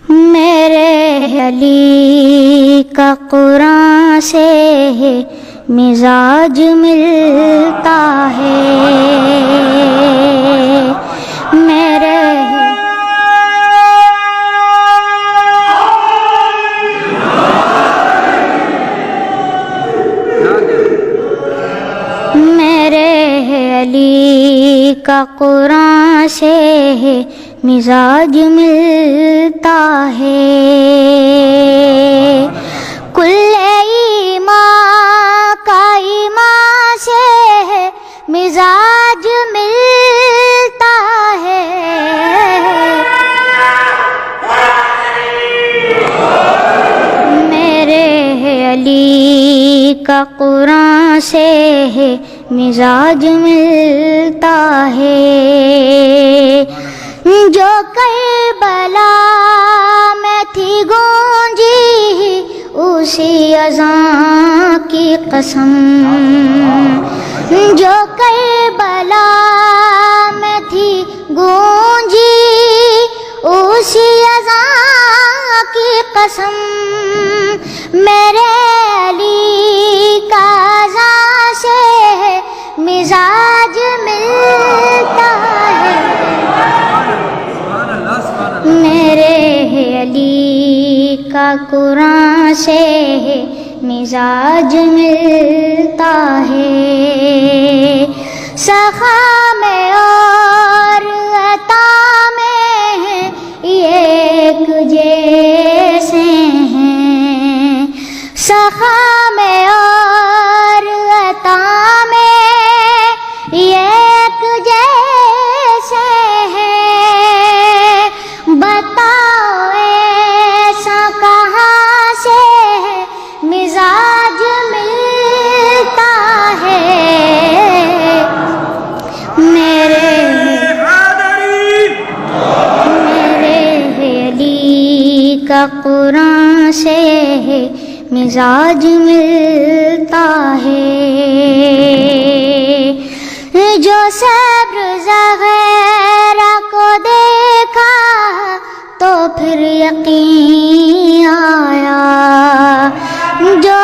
میرے علی کا قرآن سے مزاج ملتا ہے، میرے علی کا قرآن سے مزاج ملتا ہے، کل ایمان کا ایمان سے مزاج ملتا ہے، میرے علی کا قرآن سے مزاج ملتا ہے، جو کربلا میں تھی گونجی اسی اذان کی قسم، جو کربلا میں تھی گونجی اسی اذان کی قسم، میرے علی کا اذان سے مزاج ملتا ہے، میرے علی کا قرآن سے مزاج ملتا ہے، سخا میں اور عطا میں ایک جیسے ہیں، سخا میں اور عطا میں ایک جیسے ہیں، بتاؤ ایسا کہاں سے مزاج ملتا ہے، میرے علی کا قرآن سے مزاج ملتا ہے، جو صبر وغیرہ کو دیکھا تو پھر یقین آیا، جو